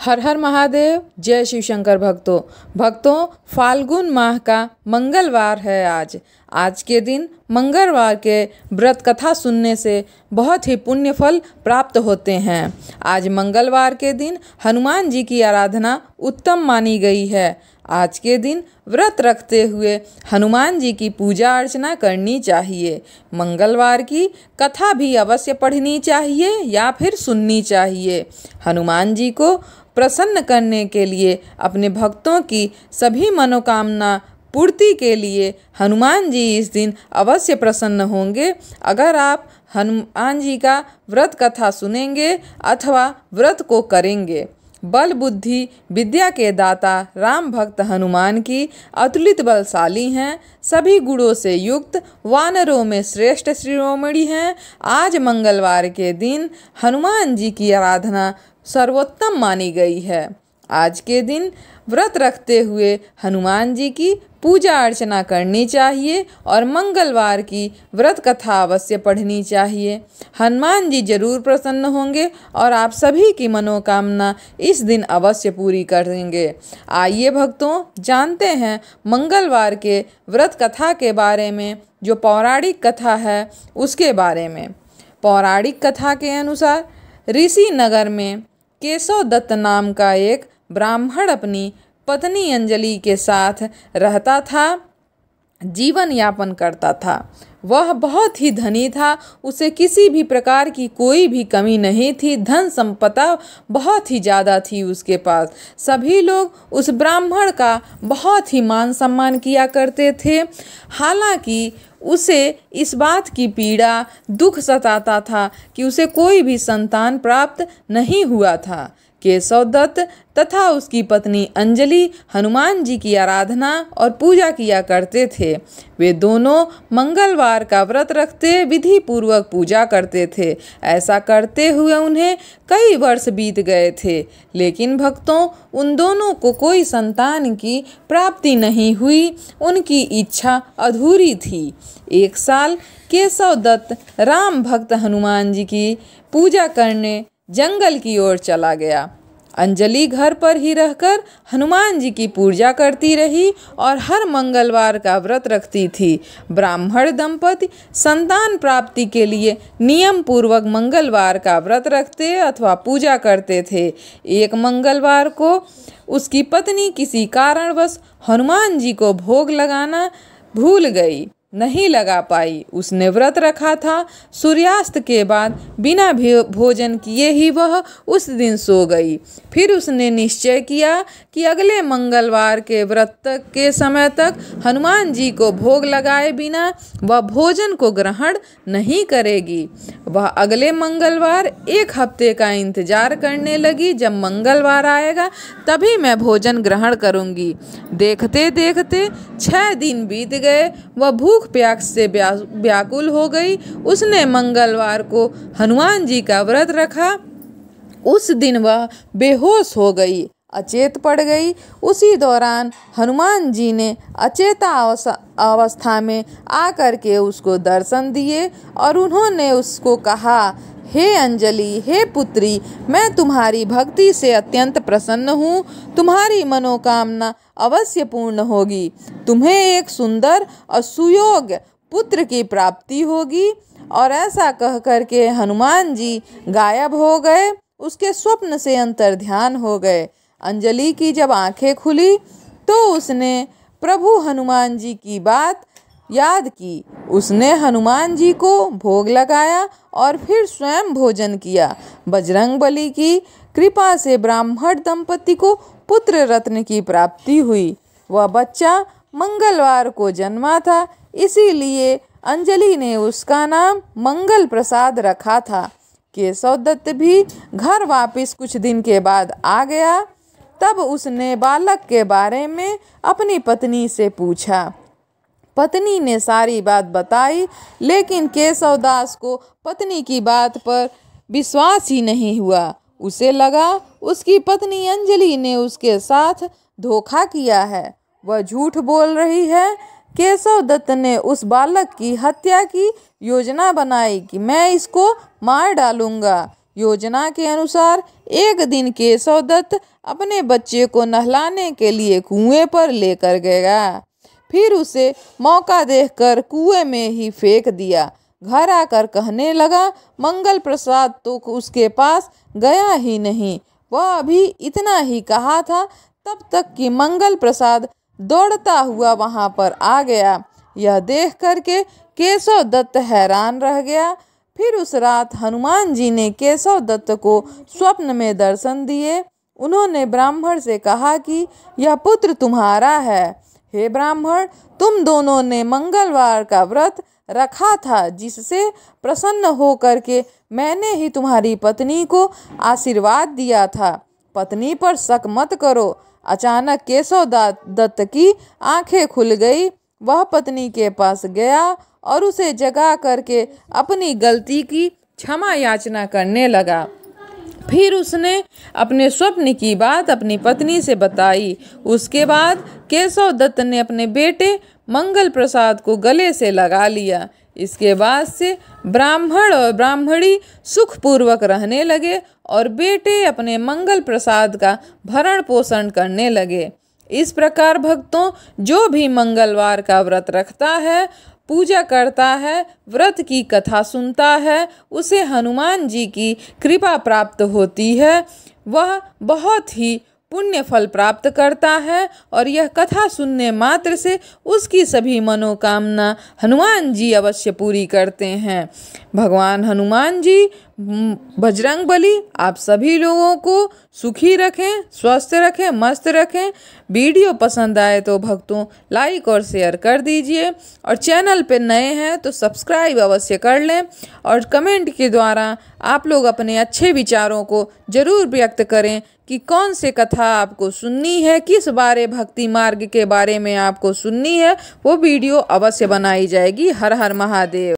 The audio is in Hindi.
हर हर महादेव। जय शिव शंकर भक्तों फाल्गुन माह का मंगलवार है आज के दिन मंगलवार के व्रत कथा सुनने से बहुत ही पुण्य फल प्राप्त होते हैं। आज मंगलवार के दिन हनुमान जी की आराधना उत्तम मानी गई है। आज के दिन व्रत रखते हुए हनुमान जी की पूजा अर्चना करनी चाहिए। मंगलवार की कथा भी अवश्य पढ़नी चाहिए या फिर सुननी चाहिए। हनुमान जी को प्रसन्न करने के लिए, अपने भक्तों की सभी मनोकामना पूर्ति के लिए हनुमान जी इस दिन अवश्य प्रसन्न होंगे। अगर आप हनुमान जी का व्रत कथा सुनेंगे अथवा व्रत को करेंगे। बल बुद्धि विद्या के दाता राम भक्त हनुमान की अतुलित बलशाली हैं, सभी गुणों से युक्त वानरों में श्रेष्ठ शिरोमणि हैं। आज मंगलवार के दिन हनुमान जी की आराधना सर्वोत्तम मानी गई है। आज के दिन व्रत रखते हुए हनुमान जी की पूजा अर्चना करनी चाहिए और मंगलवार की व्रत कथा अवश्य पढ़नी चाहिए। हनुमान जी जरूर प्रसन्न होंगे और आप सभी की मनोकामना इस दिन अवश्य पूरी करेंगे। आइए भक्तों, जानते हैं मंगलवार के व्रत कथा के बारे में, जो पौराणिक कथा है उसके बारे में। पौराणिक कथा के अनुसार ऋषि नगर में केशव दत्त नाम का एक ब्राह्मण अपनी पत्नी अंजलि के साथ रहता था, जीवन यापन करता था। वह बहुत ही धनी था, उसे किसी भी प्रकार की कोई भी कमी नहीं थी। धन संपदा बहुत ही ज़्यादा थी उसके पास। सभी लोग उस ब्राह्मण का बहुत ही मान सम्मान किया करते थे। हालांकि उसे इस बात की पीड़ा, दुख सताता था कि उसे कोई भी संतान प्राप्त नहीं हुआ था। केशव दत्त तथा उसकी पत्नी अंजलि हनुमान जी की आराधना और पूजा किया करते थे। वे दोनों मंगलवार का व्रत रखते, विधि पूर्वक पूजा करते थे। ऐसा करते हुए उन्हें कई वर्ष बीत गए थे, लेकिन भक्तों उन दोनों को कोई संतान की प्राप्ति नहीं हुई। उनकी इच्छा अधूरी थी। एक साल केशव दत्त राम भक्त हनुमान जी की पूजा करने जंगल की ओर चला गया। अंजलि घर पर ही रहकर हनुमान जी की पूजा करती रही और हर मंगलवार का व्रत रखती थी। ब्राह्मण दंपति संतान प्राप्ति के लिए नियम पूर्वक मंगलवार का व्रत रखते अथवा पूजा करते थे। एक मंगलवार को उसकी पत्नी किसी कारणवश हनुमान जी को भोग लगाना भूल गई, नहीं लगा पाई। उसने व्रत रखा था। सूर्यास्त के बाद बिना भोजन किए ही वह उस दिन सो गई। फिर उसने निश्चय किया कि अगले मंगलवार के व्रत के समय तक हनुमान जी को भोग लगाए बिना वह भोजन को ग्रहण नहीं करेगी। वह अगले मंगलवार एक हफ्ते का इंतजार करने लगी। जब मंगलवार आएगा तभी मैं भोजन ग्रहण करूंगी। देखते देखते 6 दिन बीत गए। वह भूख प्यास से व्याकुल हो गई। उसने मंगलवार को हनुमान जी का व्रत रखा। उस दिन वह बेहोश हो गई, अचेत पड़ गई। उसी दौरान हनुमान जी ने अचेता अवस्था में आकर के उसको दर्शन दिए और उन्होंने उसको कहा, हे अंजलि, हे पुत्री, मैं तुम्हारी भक्ति से अत्यंत प्रसन्न हूँ। तुम्हारी मनोकामना अवश्य पूर्ण होगी। तुम्हें एक सुंदर और सुयोग्य पुत्र की प्राप्ति होगी। और ऐसा कह कर के हनुमान जी गायब हो गए, उसके स्वप्न से अंतर्ध्यान हो गए। अंजलि की जब आंखें खुली तो उसने प्रभु हनुमान जी की बात याद की। उसने हनुमान जी को भोग लगाया और फिर स्वयं भोजन किया। बजरंगबली की कृपा से ब्राह्मण दंपति को पुत्र रत्न की प्राप्ति हुई। वह बच्चा मंगलवार को जन्मा था, इसीलिए अंजलि ने उसका नाम मंगल प्रसाद रखा था। केशव दत्त भी घर वापस कुछ दिन के बाद आ गया। तब उसने बालक के बारे में अपनी पत्नी से पूछा। पत्नी ने सारी बात बताई, लेकिन केशव दास को पत्नी की बात पर विश्वास ही नहीं हुआ। उसे लगा उसकी पत्नी अंजलि ने उसके साथ धोखा किया है, वह झूठ बोल रही है। केशव दत्त ने उस बालक की हत्या की योजना बनाई कि मैं इसको मार डालूंगा। योजना के अनुसार एक दिन केशव दत्त अपने बच्चे को नहलाने के लिए कुएं पर लेकर गया। फिर उसे मौका देखकर कुएं में ही फेंक दिया। घर आकर कहने लगा, मंगल प्रसाद तो उसके पास गया ही नहीं। वह अभी इतना ही कहा था, तब तक कि मंगल प्रसाद दौड़ता हुआ वहां पर आ गया। यह देख करके केशव दत्त हैरान रह गया। फिर उस रात हनुमान जी ने केशव दत्त को स्वप्न में दर्शन दिए। उन्होंने ब्राह्मण से कहा कि यह पुत्र तुम्हारा है। हे ब्राह्मण, तुम दोनों ने मंगलवार का व्रत रखा था, जिससे प्रसन्न हो करके मैंने ही तुम्हारी पत्नी को आशीर्वाद दिया था। पत्नी पर शक मत करो। अचानक केशव दत्त की आंखें खुल गई। वह पत्नी के पास गया और उसे जगा करके अपनी गलती की क्षमा याचना करने लगा। फिर उसने अपने स्वप्न की बात अपनी पत्नी से बताई। उसके बाद केशव दत्त ने अपने बेटे मंगल प्रसाद को गले से लगा लिया। इसके बाद से ब्राह्मण और ब्राह्मणी सुखपूर्वक रहने लगे और बेटे अपने मंगल प्रसाद का भरण पोषण करने लगे। इस प्रकार भक्तों, जो भी मंगलवार का व्रत रखता है, पूजा करता है, व्रत की कथा सुनता है, उसे हनुमान जी की कृपा प्राप्त होती है। वह बहुत ही पुण्य फल प्राप्त करता है और यह कथा सुनने मात्र से उसकी सभी मनोकामना हनुमान जी अवश्य पूरी करते हैं। भगवान हनुमान जी बजरंगबली आप सभी लोगों को सुखी रखें, स्वस्थ रखें, मस्त रखें। वीडियो पसंद आए तो भक्तों लाइक और शेयर कर दीजिए और चैनल पे नए हैं तो सब्सक्राइब अवश्य कर लें और कमेंट के द्वारा आप लोग अपने अच्छे विचारों को जरूर व्यक्त करें कि कौन से कथा आपको सुननी है, किस बारे भक्ति मार्ग के बारे में आपको सुननी है। वो वीडियो अवश्य बनाई जाएगी। हर हर महादेव।